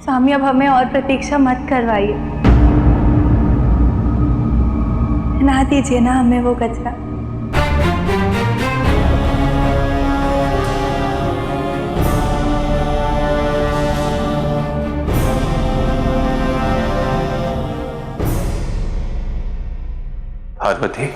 स्वामी अब हमें और प्रतीक्षा मत करवाइए, ना दीजिए ना हमें वो गजरा। पार्वती,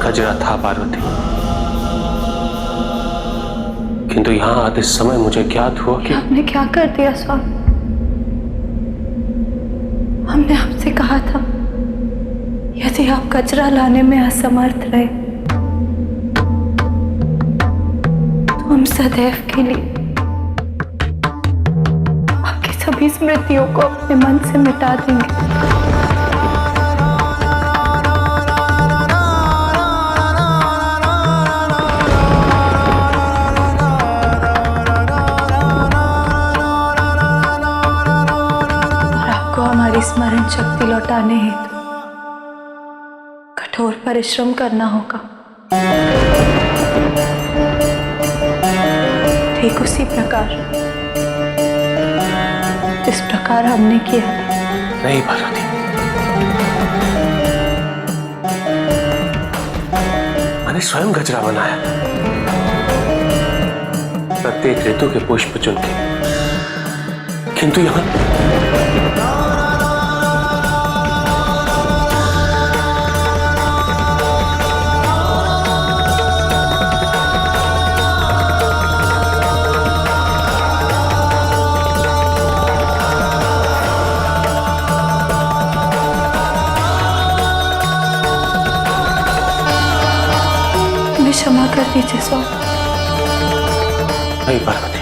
गजरा था पार्वती, किंतु यहां आते समय मुझे ज्ञात हुआ कि आपने क्या कर दिया स्वामी? हमने आपसे कहा था यदि आप गजरा लाने में असमर्थ रहे तो हम सदैव के लिए आपकी सभी स्मृतियों को अपने मन से मिटा देंगे। हमारी स्मरण शक्ति लौटाने हेतु कठोर परिश्रम करना होगा, ठीक उसी प्रकार जिस प्रकार हमने किया था। नहीं पार्वती, मैंने स्वयं गजरा बनाया, प्रत्येक ऋतु के पुष्प चुन के, किंतु यहां क्षमा कर दीजिए स्वामी। नहीं पार्वती,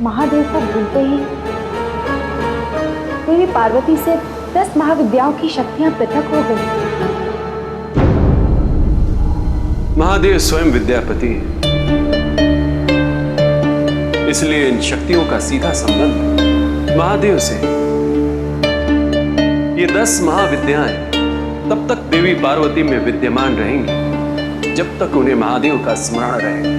महादेव को भूलते ही देवी पार्वती से 10 महाविद्याओं की शक्तियां पृथक हो गई। महादेव स्वयं विद्यापति है, इसलिए इन शक्तियों का सीधा संबंध महादेव से। ये 10 महाविद्याएं तब तक देवी पार्वती में विद्यमान रहेंगी जब तक उन्हें महादेव का स्मरण रहेगा।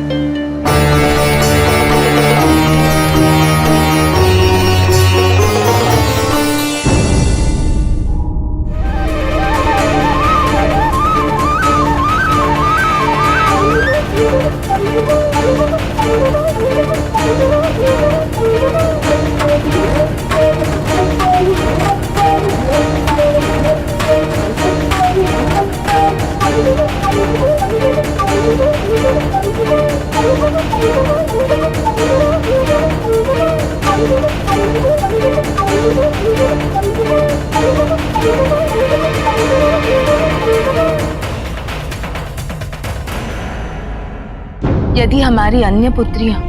यदि हमारी अन्य पुत्रियां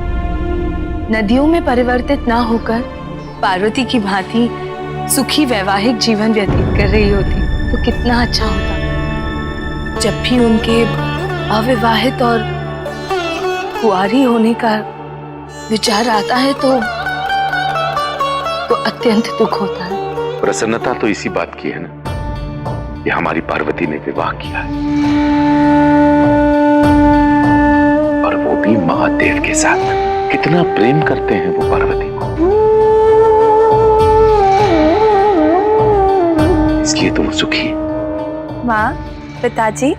नदियों में परिवर्तित ना होकर पार्वती की भांति सुखी वैवाहिक जीवन व्यतीत कर रही होती तो कितना अच्छा होता। जब भी उनके अविवाहित और कुंवारी होने का विचार आता है तो अत्यंत दुख होता है। प्रसन्नता तो इसी बात की है ना, ये हमारी पार्वती ने विवाह किया है, और वो भी महादेव के साथ। कितना प्रेम करते हैं वो पार्वती को, इसलिए तुम सुखी। माँ, पिताजी,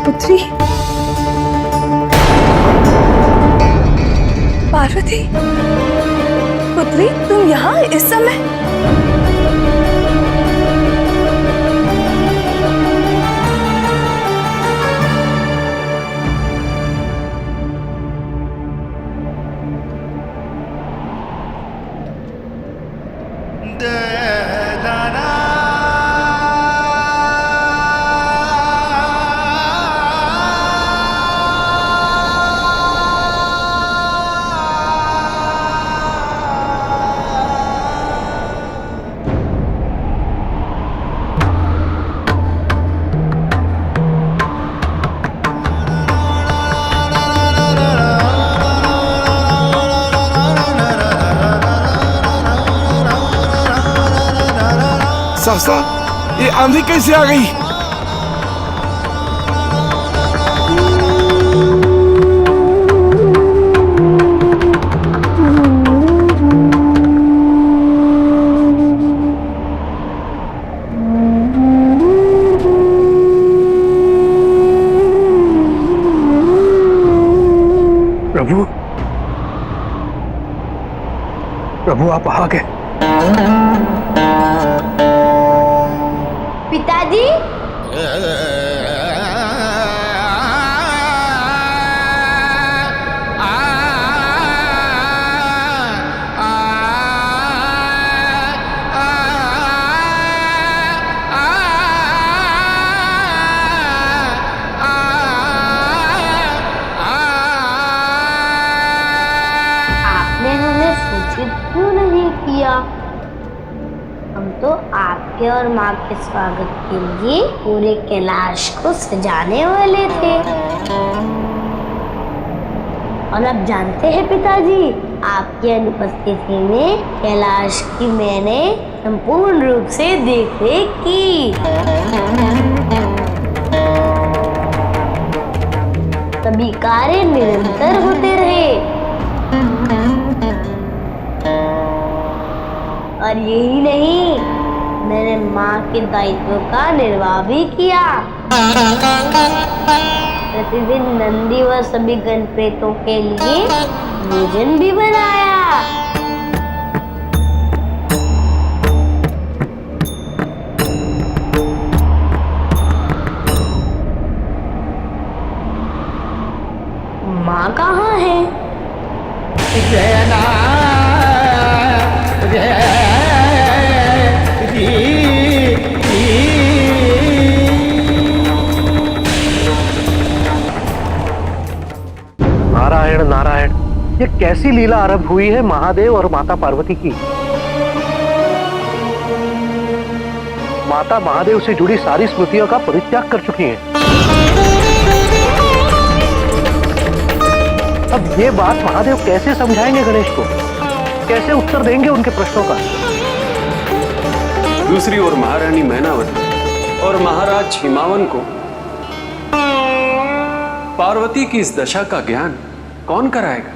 पुत्री पार्वती, पुत्री तुम यहाँ इस समय? सहसा ये आंधी कैसे आ गई? प्रभु, प्रभु आप आ गए। पिताजी, आपने हमें सूचित क्यों नहीं किया? हम तो आपके और माँ के स्वागत के लिए पूरे कैलाश को सजाने वाले थे। और अब जानते हैं पिताजी, आपकी अनुपस्थिति में कैलाश की मैंने संपूर्ण रूप से देखरेख की। सभी कार्य निरंतर होते रहे और यही नहीं, मैंने माँ के दायित्व का निर्वाह भी किया। प्रतिदिन नंदी व सभी गण प्रेतों के लिए भोजन भी बनाया। माँ कहाँ है? नारायण नारायण, ये कैसी लीला आरंभ हुई है महादेव और माता पार्वती की। माता महादेव से जुड़ी सारी स्मृतियों का परित्याग कर चुकी हैं। अब ये बात महादेव कैसे समझाएंगे गणेश को, कैसे उत्तर देंगे उनके प्रश्नों का? दूसरी ओर महारानी मैनावती और महाराज हिमावन को पार्वती की इस दशा का ज्ञान कौन कराएगा?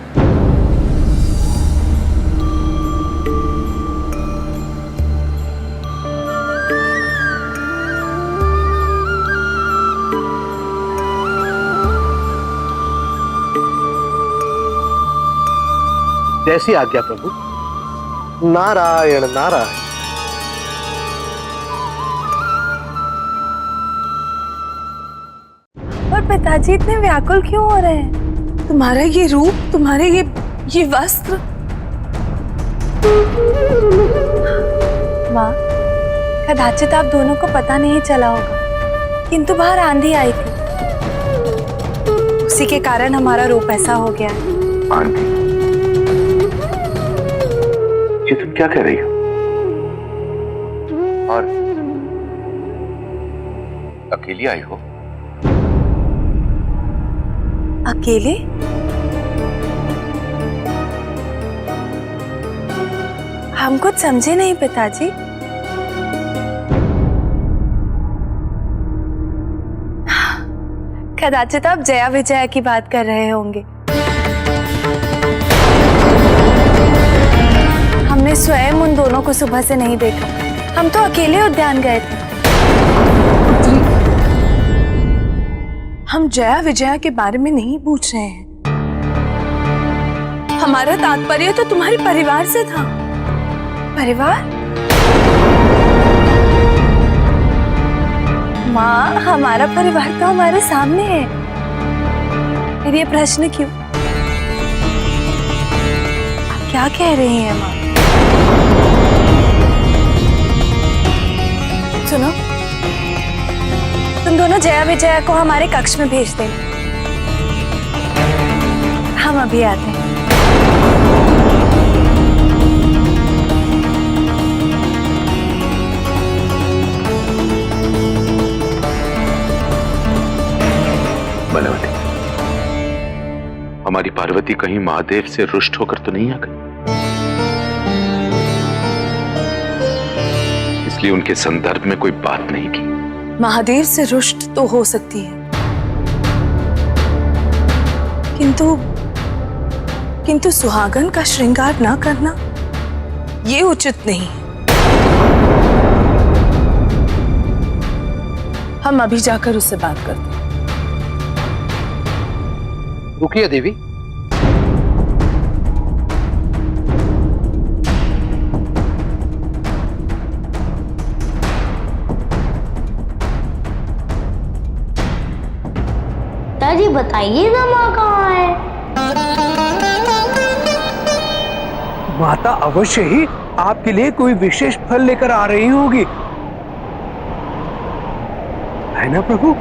जैसी आज्ञा प्रभु। नारायण नारायण। और पिताजी इतने व्याकुल क्यों हो रहे हैं? तुम्हारा ये रूप, तुम्हारे ये वस्त्र। माँ, कदाचित आप दोनों को पता नहीं चला होगा, किंतु बाहर आंधी आई थी, उसी के कारण हमारा रूप ऐसा हो गया है। आंटी, ये तुम क्या कह रही हो? और अकेली आई हो? अकेले? हम कुछ समझे नहीं पिताजी। कदाचित आप जया विजया की बात कर रहे होंगे। हमने स्वयं उन दोनों को सुबह से नहीं देखा, हम तो अकेले उद्यान गए थे। हम जया विजया के बारे में नहीं पूछ रहे हैं, हमारा तात्पर्य तो तुम्हारे परिवार से था। परिवार? माँ, हमारा परिवार तो हमारे सामने है, फिर ये प्रश्न क्यों? आप क्या कह रही हैं माँ? सुनो, तुम दोनों जया विजया को हमारे कक्ष में भेज दें, हम अभी आते हैं। बलवती, हमारी पार्वती कहीं महादेव से रुष्ट होकर तो नहीं आ गई? इसलिए उनके संदर्भ में कोई बात नहीं की। महादेव से रुष्ट तो हो सकती है, किंतु सुहागन का श्रृंगार ना करना ये उचित नहीं है। हम अभी जाकर उससे बात करते हैं। रुकिए देवी, पिताजी बताइए ना, माँ कहाँ है? माता अवश्य ही आपके लिए कोई विशेष फल लेकर आ रही होगी, है ना प्रभु?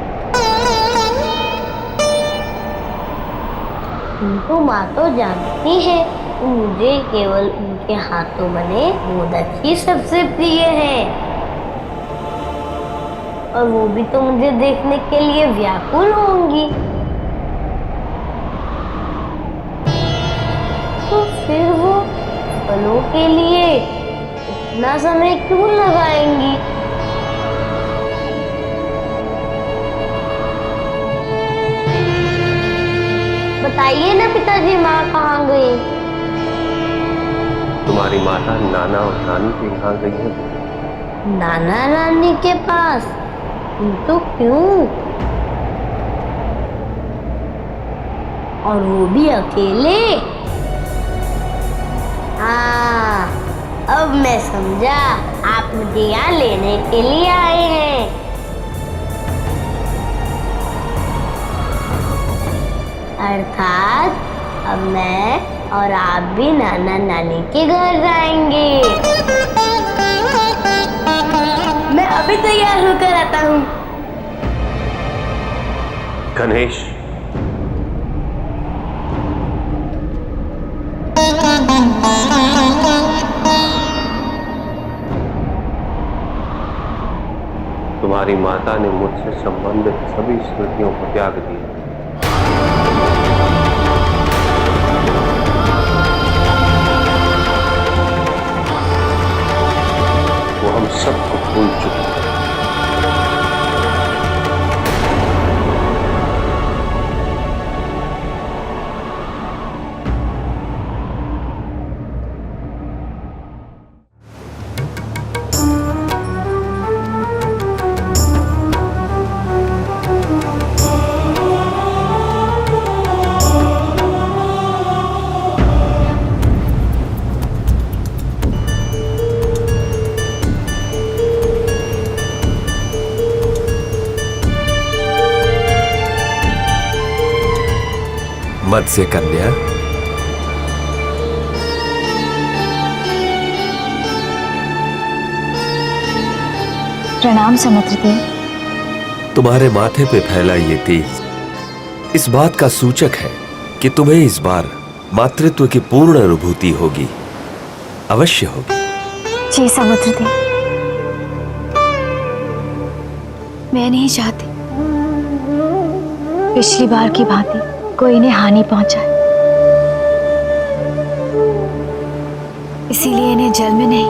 उनको माँ तो जानती है कि मुझे केवल उनके हाथों बने मोदक ही सबसे प्रिय है, और वो भी तो मुझे देखने के लिए व्याकुल होंगी। तो फिर वो फलों के लिए इतना समय क्यों लगाएंगी? बताइए ना पिताजी, माँ कहाँ गई? तुम्हारी माता नाना और नानी के यहाँ गई है। नाना नानी के पास? तो क्यों? और वो भी अकेले? हाँ, अब मैं समझा, आप मुझे यहाँ लेने के लिए आए हैं। अर्थात अब मैं और आप भी नाना नानी के घर जाएंगे। मैं अभी तैयार होकर आता हूँ। गणेश, तुम्हारी माता ने मुझसे संबंधित सभी स्मृतियों को त्याग दिया। वो हम सबको भूल चुके हैं। मत्स्य कन्या। प्रणाम समुद्र देव। तुम्हारे माथे पे फैला ये तेज इस बात का सूचक है कि तुम्हें इस बार मातृत्व की पूर्ण अनुभूति होगी, अवश्य होगी। जी समुद्र देव, मैं नहीं चाहती पिछली बार की भांति कोई इन्हें हानि पहुंचाए, इसीलिए इन्हें जल में नहीं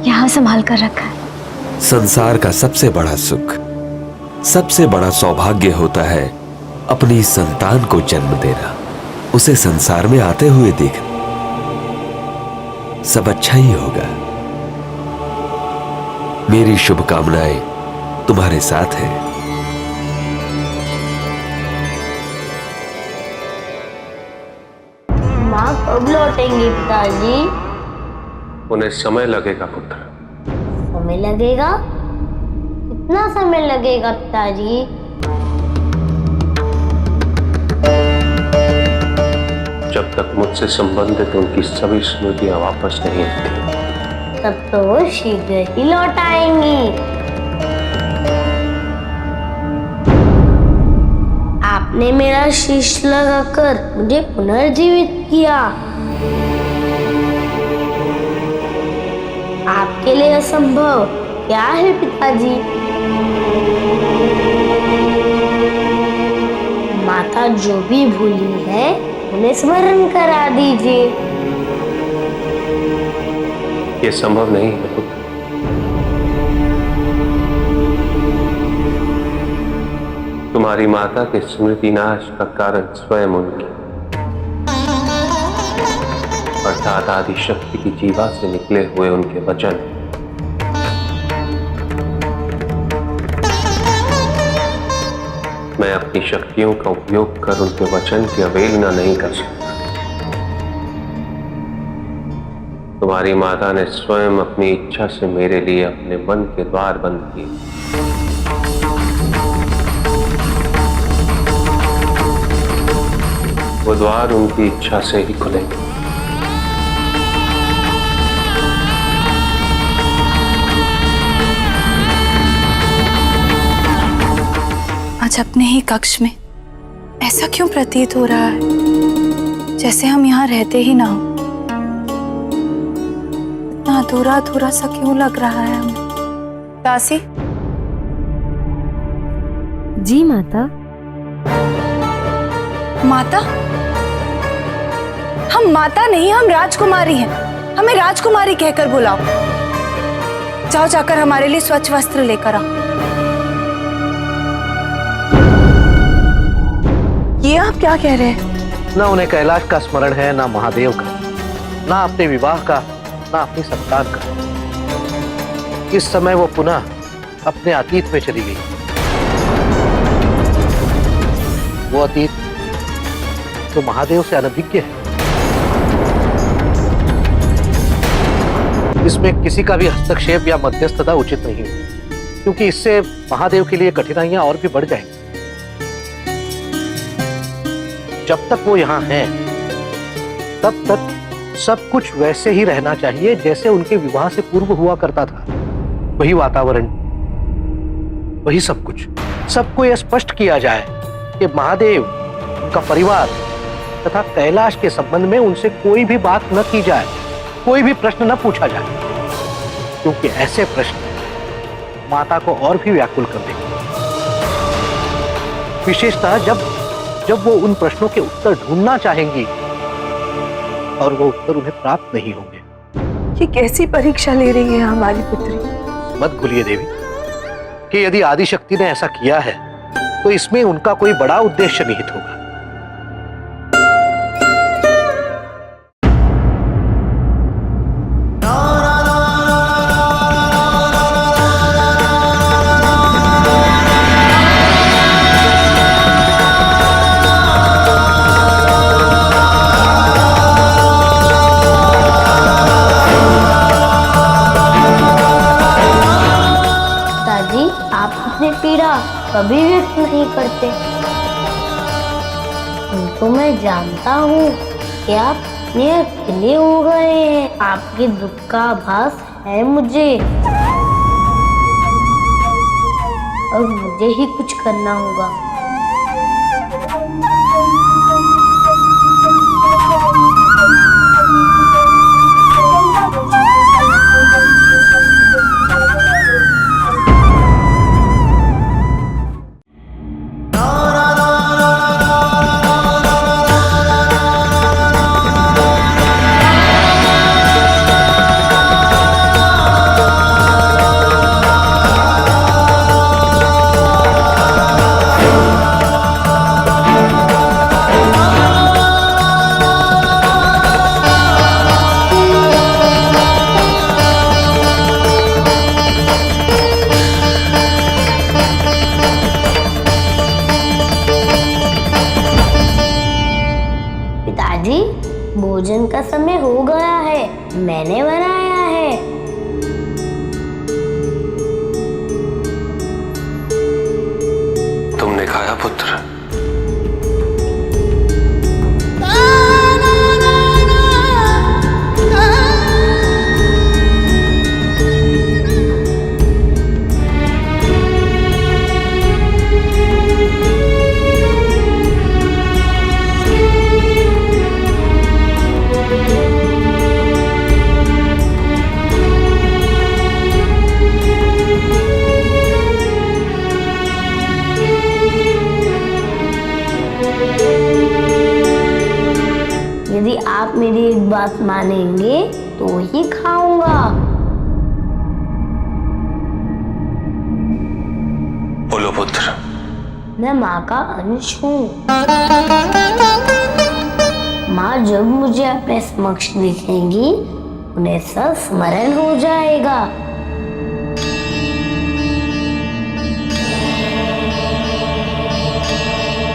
यहां संभाल कर रखा है। संसार का सबसे बड़ा सुख, सबसे बड़ा सौभाग्य होता है अपनी संतान को जन्म देना, उसे संसार में आते हुए देखना। सब अच्छा ही होगा। मेरी शुभकामनाएं तुम्हारे साथ हैं। माँ कब लौटेंगे पिताजी? उन्हें समय लगेगा पुत्र। समय लगेगा? कितना समय लगेगा पिताजी? जब तक मुझसे संबंधित उनकी सभी स्मृतियां वापस नहीं आती, तब तो वो शीघ्र ही लौट आएंगी। आपने मेरा शीश लगाकर मुझे पुनर्जीवित किया। आपके लिए असंभव क्या है पिताजी? माता जो भी भूली है उन्हें स्मरण करा दीजिए। ये संभव नहीं है पुत्र। तुम्हारी माता के स्मृति नाश का कारण स्वयं उनकी अर्थात आदि शक्ति की जीवा से निकले हुए उनके वचन। मैं अपनी शक्तियों का उपयोग कर उनके वचन की अवहेलना नहीं कर सकता। तुम्हारी माता ने स्वयं अपनी इच्छा से मेरे लिए अपने मन के द्वार बंद किए। वो द्वार उनकी इच्छा से ही खुलेंगे। आज अपने ही कक्ष में ऐसा क्यों प्रतीत हो रहा है जैसे हम यहाँ रहते ही ना हो। इतना अधूरा अधूरा सा क्यों लग रहा है हमें। दासी। जी माता। माता? हम माता नहीं, हम राजकुमारी हैं। हमें राजकुमारी कहकर बुलाओ। जाओ जाकर हमारे लिए स्वच्छ वस्त्र लेकर आओ। ये आप क्या कह रहे हैं? ना उन्हें कैलाश का स्मरण है, ना महादेव का, ना अपने विवाह का, ना अपनी संतान का। इस समय वो पुनः अपने अतीत में चली गई। वो अतीत तो महादेव से अनभिज्ञ है। इसमें किसी का भी हस्तक्षेप या मध्यस्थता उचित नहीं है, क्योंकि इससे महादेव के लिए कठिनाइयां और भी बढ़ जाएंगी। जब तक वो यहाँ हैं, तब तक सब कुछ वैसे ही रहना चाहिए जैसे उनके विवाह से पूर्व हुआ करता था। वही वातावरण, वही सब कुछ। सबको यह स्पष्ट किया जाए कि महादेव, उनका परिवार तथा कैलाश के संबंध में उनसे कोई भी बात न की जाए, कोई भी प्रश्न न पूछा जाए, क्योंकि ऐसे प्रश्न माता को और भी व्याकुल कर देंगे। विशेषतः जब वो उन प्रश्नों के उत्तर ढूंढना चाहेंगी और वो उत्तर उन्हें प्राप्त नहीं होंगे। ये कैसी परीक्षा ले रही है हमारी पुत्री? मत भूलिए देवी कि यदि आदिशक्ति ने ऐसा किया है तो इसमें उनका कोई बड़ा उद्देश्य निहित होगा। कभी व्यक्त नहीं करते। तो मैं जानता हूँ कि आप इतने अकेले हो गए हैं। आपके दुख का आभास है मुझे। अब मुझे ही कुछ करना होगा। पिताजी, भोजन का समय हो गया है। मैंने बनाया है। तुमने खाया पुत्र? यदि आप मेरी एक बात मानेंगे तो ही खाऊंगा। बोलो पुत्र। मैं माँ का अंश हूँ। माँ जब मुझे अपने समक्ष दिखेंगी, उन्हें सब स्मरण हो जाएगा।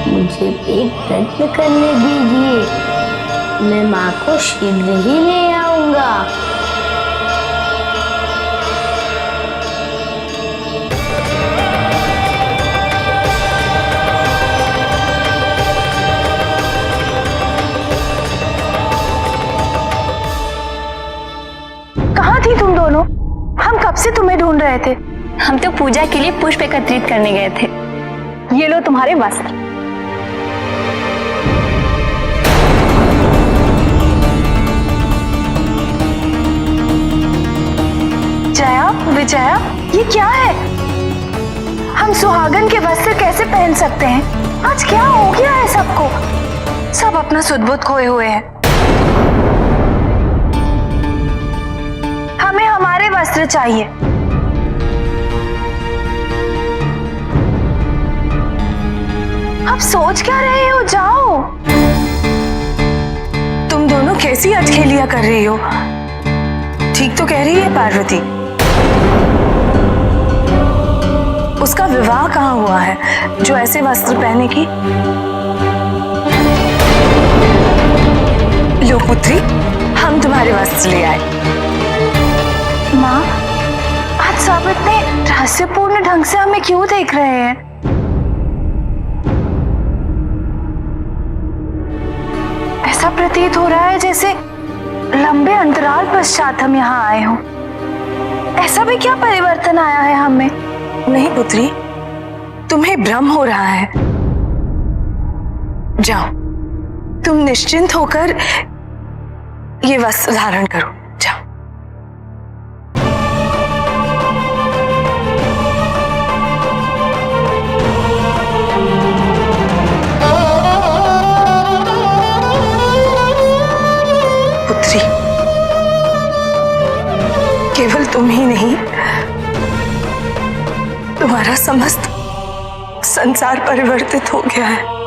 मुझे एक प्रयत्न करने दीजिए। मैं माँ को शीघ्र ही ले आऊंगा। कहाँ थी तुम दोनों? हम कब से तुम्हें ढूंढ रहे थे। हम तो पूजा के लिए पुष्प एकत्रित करने गए थे। ये लो तुम्हारे वस्त्र। जया, विजया, ये क्या है? हम सुहागन के वस्त्र कैसे पहन सकते हैं? आज क्या हो गया है सबको? सब अपना सुध-बुध खोए हुए हैं। हमें हमारे वस्त्र चाहिए। अब सोच क्या रहे हो? जाओ। तुम दोनों कैसी अटखेलियां कर रही हो? ठीक तो कह रही है पार्वती। उसका विवाह कहाँ हुआ है जो ऐसे वस्त्र पहनेगी? लो पुत्री, हम तुम्हारे वस्त्र ले आए। माँ, आज सब इतने रहस्यपूर्ण ढंग से हमें क्यों देख रहे हैं? ऐसा प्रतीत हो रहा है जैसे लंबे अंतराल पश्चात हम यहाँ आए हों। ऐसा भी क्या परिवर्तन आया है हमें? नहीं पुत्री, तुम्हें भ्रम हो रहा है। जाओ, तुम निश्चिंत होकर ये वस्त्र धारण करो। जाओ। पुत्री, केवल तुम ही नहीं, तुम्हारा समस्त संसार परिवर्तित हो गया है।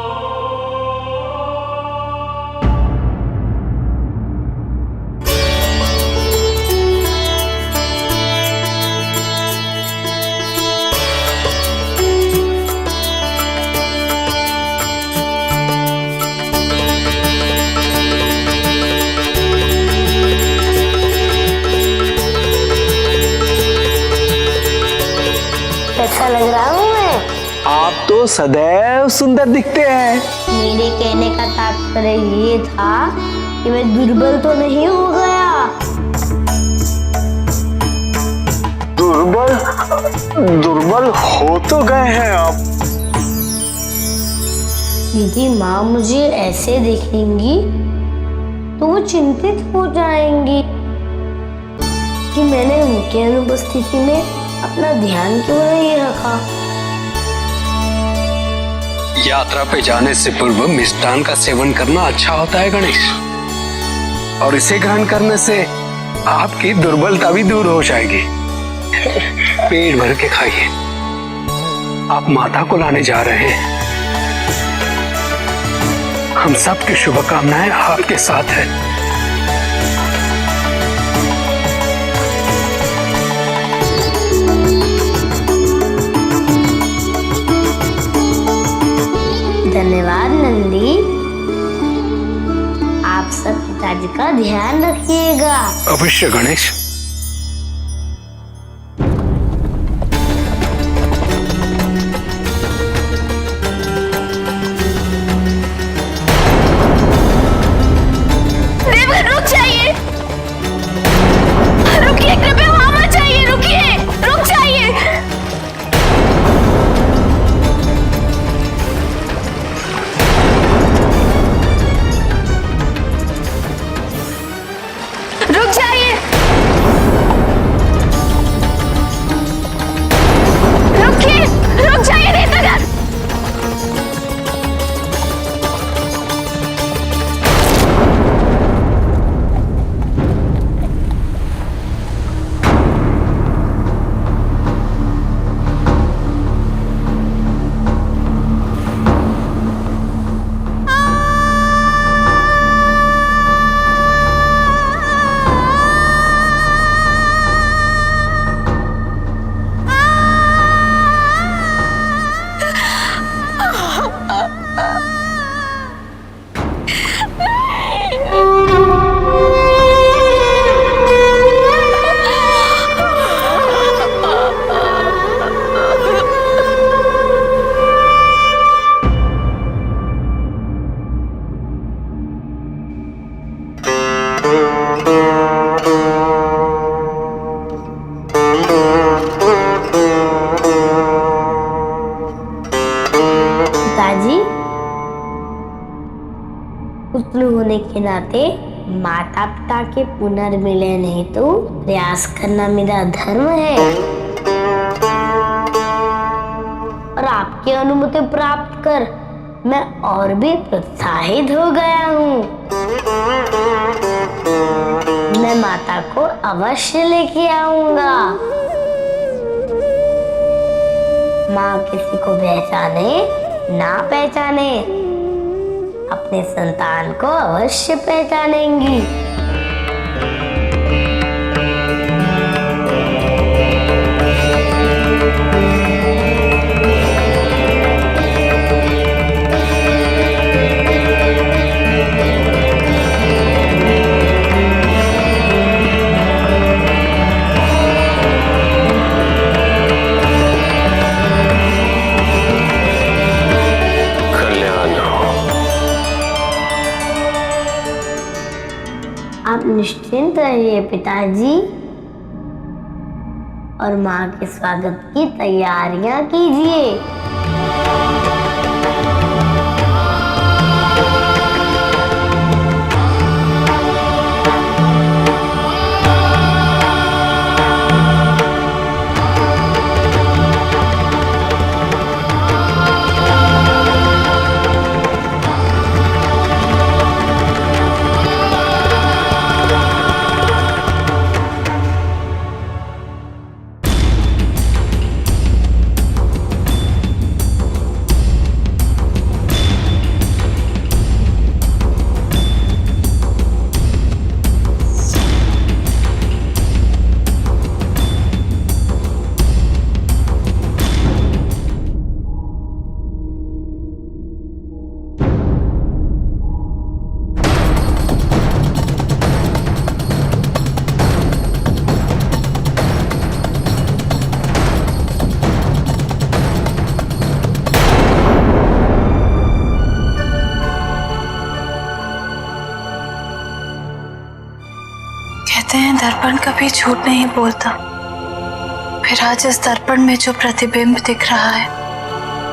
कैसा लग रहा हूँ मैं? आप तो सदैव सुंदर दिखते हैं। मेरे कहने का तात्पर्य ये था कि मैं दुर्बल तो नहीं हो गया। दुर्बल हो तो गए हैं आप। यदि माँ मुझे ऐसे देखेंगी तो वो चिंतित हो जाएंगी कि मैंने उनके अनुपस्थिति में अपना ध्यान क्यों नहीं रखा। यात्रा पे जाने से पूर्व मिष्ठान का सेवन करना अच्छा होता है गणेश, और इसे ग्रहण करने से आपकी दुर्बलता भी दूर हो जाएगी। पेट भर के खाइए। आप माता को लाने जा रहे हैं। हम सबकी शुभकामनाएं आपके साथ हैं। धन्यवाद नंदी। आप सब पिताजी का ध्यान रखिएगा। अवश्य गणेश। देवगन रुक जाइए, रुकिए कृपया, वहां मत जाइए, रुकिए, रुक जाइए। रुक जाइए, रुकिए, रुक जाइए देवगन। पिताजी, पुत्र होने के नाते माता पिता के पुनर्मिलन हेतु प्रयास करना मेरा धर्म है, और आपकी अनुमति प्राप्त कर मैं और भी प्रोत्साहित हो गया हूँ। मैं माता को अवश्य लेके आऊंगा। माँ किसी को पहचाने ना पहचाने, अपने संतान को अवश्य पहचानेंगी। आप निश्चिंत रहिए पिताजी, और माँ के स्वागत की तैयारियां कीजिए। कहते हैं दर्पण कभी झूठ नहीं बोलता। फिर आज इस दर्पण में जो प्रतिबिंब दिख रहा है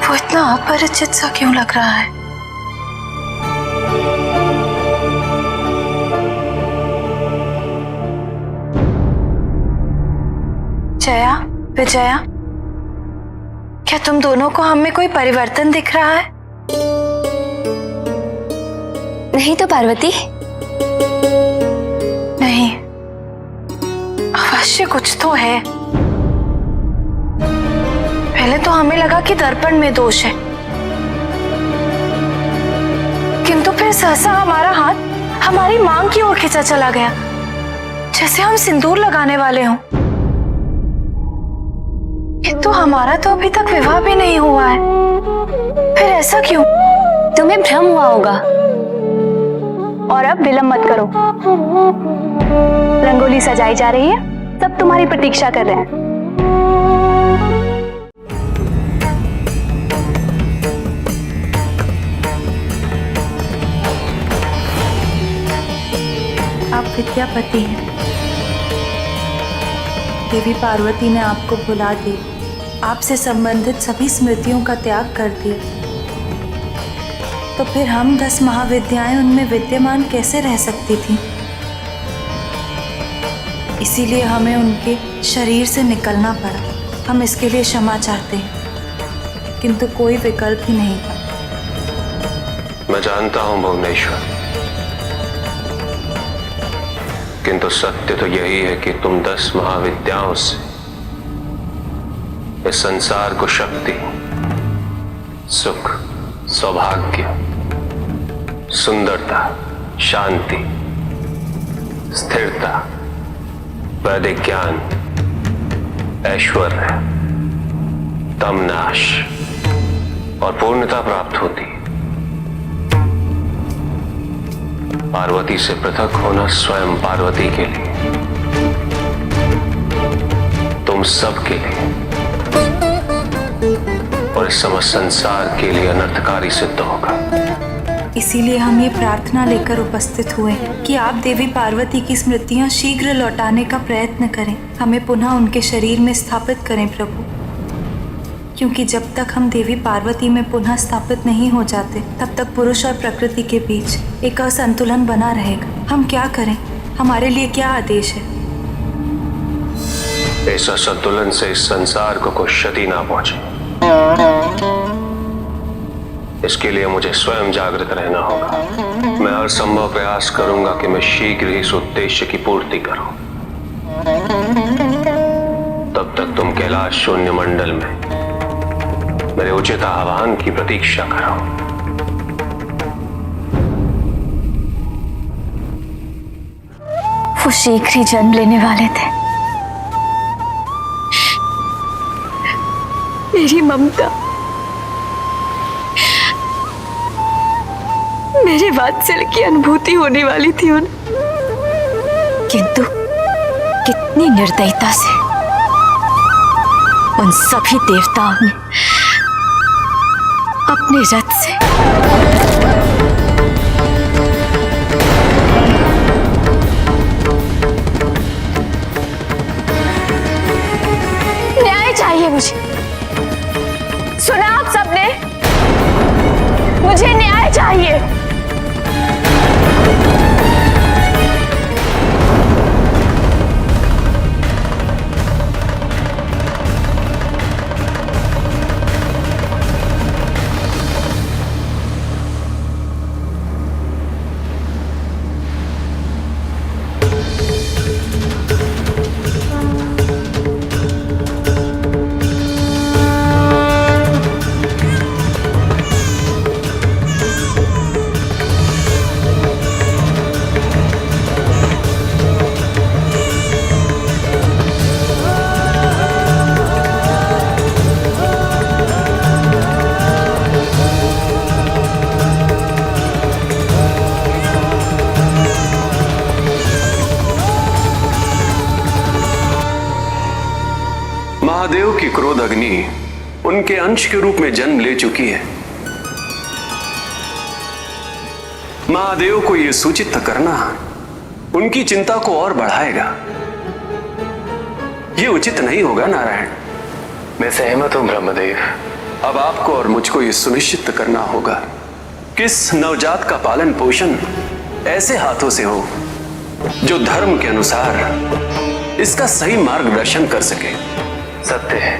वो इतना अपरिचित सा क्यों लग रहा है? जया, विजया, क्या तुम दोनों को हम में कोई परिवर्तन दिख रहा है? नहीं तो पार्वती? नहीं, अवश्य कुछ तो है। पहले तो हमें लगा कि दर्पण में दोष है, किंतु फिर सहसा हमारा हाथ हमारी मांग की ओर खींचा चला गया, जैसे हम सिंदूर लगाने वाले हों। किंतु हमारा तो अभी तक विवाह भी नहीं हुआ है, फिर ऐसा क्यों? तुम्हें भ्रम हुआ होगा। और अब विलंब मत करो, रंगोली सजाई जा रही है, सब तुम्हारी प्रतीक्षा कर रहे हैं। आप विद्यापति हैं। देवी पार्वती ने आपको भुला दी, आपसे संबंधित सभी स्मृतियों का त्याग कर दिया। तो फिर हम 10 महाविद्याएं उनमें विद्यमान कैसे रह सकती थीं? इसीलिए हमें उनके शरीर से निकलना पड़ा। हम इसके लिए क्षमा चाहते हैं, किंतु कोई विकल्प ही नहीं था। मैं जानता हूं भुवनेश्वर, किंतु सत्य तो यही है कि तुम 10 महाविद्याओं से इस संसार को शक्ति, सुख, सौभाग्य, सुंदरता, शांति, स्थिरता, वैदिक ज्ञान, ऐश्वर्य, तमनाश और पूर्णता प्राप्त होती। पार्वती से पृथक होना स्वयं पार्वती के लिए, तुम सब के लिए और इस समस्त संसार के लिए अनर्थकारी सिद्ध होगा। इसीलिए हम ये प्रार्थना लेकर उपस्थित हुए हैं कि आप देवी पार्वती की स्मृतियां शीघ्र लौटाने का प्रयत्न करें, हमें पुनः उनके शरीर में स्थापित करें प्रभु। क्योंकि जब तक हम देवी पार्वती में पुनः स्थापित नहीं हो जाते, तब तक पुरुष और प्रकृति के बीच एक असंतुलन बना रहेगा। हम क्या करें? हमारे लिए क्या आदेश है? इस असंतुलन से इस संसार को कोई क्षति ना पहुंचे, इसके लिए मुझे स्वयं जागृत रहना होगा। मैं हर संभव प्रयास करूंगा कि मैं शीघ्र ही इस उद्देश्य की पूर्ति करूं। तब तक तुम कैलाश शून्य मंडल में मेरे उचित आह्वान की प्रतीक्षा करो। वो शीघ्र ही जन्म लेने वाले थे। मेरी ममता, मेरे वात्सल्य की अनुभूति होने वाली थी उन्हें, किंतु कितनी निर्दयता से उन सभी देवताओं ने अपने रथ से न्याय चाहिए मुझे। सुना आप सबने? मुझे न्याय चाहिए। महादेव की क्रोध अग्नि उनके अंश के रूप में जन्म ले चुकी है। महादेव को यह सूचित करना उनकी चिंता को और बढ़ाएगा। ये उचित नहीं होगा नारायण। मैं सहमत हूं ब्रह्मदेव। अब आपको और मुझको ये सुनिश्चित करना होगा कि इस नवजात का पालन पोषण ऐसे हाथों से हो जो धर्म के अनुसार इसका सही मार्गदर्शन कर सके। सत्य है,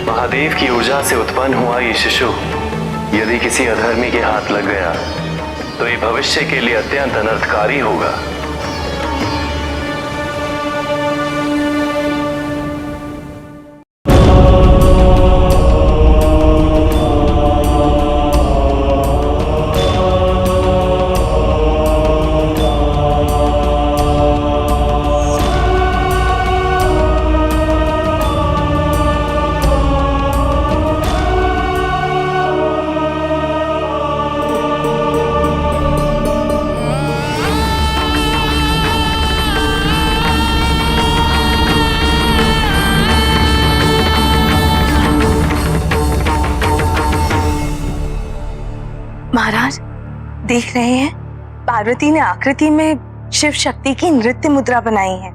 महादेव की ऊर्जा से उत्पन्न हुआ ये शिशु यदि किसी अधर्मी के हाथ लग गया तो ये भविष्य के लिए अत्यंत अनर्थकारी होगा। महाराज देख रहे हैं, पार्वती ने आकृति में शिव शक्ति की नृत्य मुद्रा बनाई है।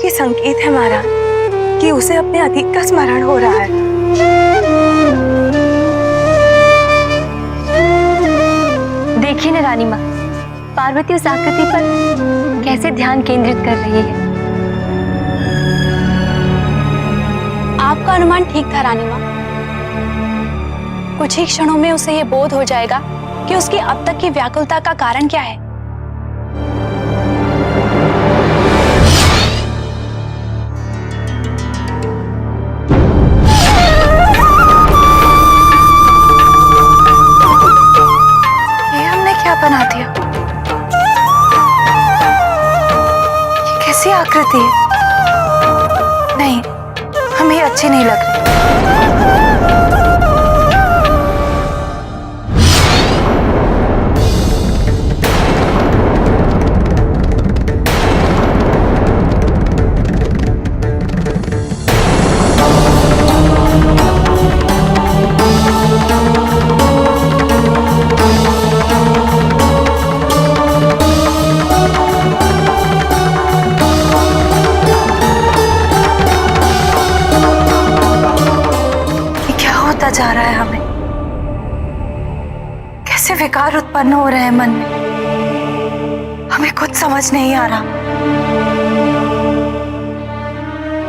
ये संकेत है महाराज कि उसे अपने अतीत का स्मरण हो रहा है। देखिए ना रानी माँ, पार्वती उस आकृति पर कैसे ध्यान केंद्रित कर रही है। आपका अनुमान ठीक था रानी माँ। कुछ ही क्षणों में उसे ये बोध हो जाएगा कि उसकी अब तक की व्याकुलता का कारण क्या है। ये हमने क्या बना दिया? ये कैसी आकृति है? नहीं, हमें ये अच्छी नहीं लग रही। जा रहा है हमें, कैसे विकार उत्पन्न हो रहे हैं मन में, हमें कुछ समझ नहीं आ रहा।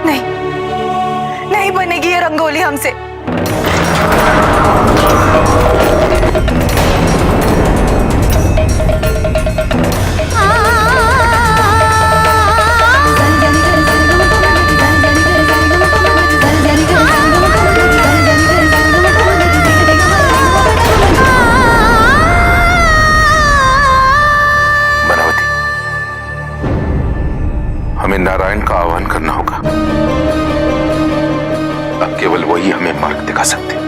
नहीं, नहीं बनेगी ये रंगोली हमसे। हमें नारायण का आह्वान करना होगा। अब केवल वही हमें मार्ग दिखा सकते हैं।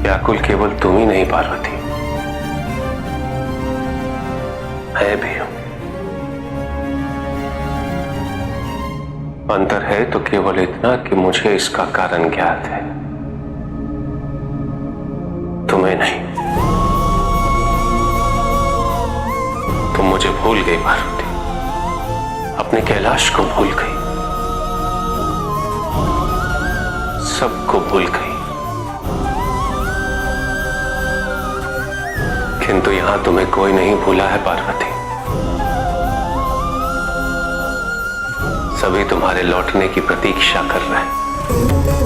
व्याकुल केवल तुम ही नहीं पार्वती, मैं भी हूं। अंतर है तो केवल इतना कि मुझे इसका कारण ज्ञात है, तुम्हें नहीं। तुम मुझे भूल गई पार्वती, अपने कैलाश को भूल गई। सबको भूल गई, किंतु यहां तुम्हें कोई नहीं भूला है पार्वती। सभी तुम्हारे लौटने की प्रतीक्षा कर रहे हैं।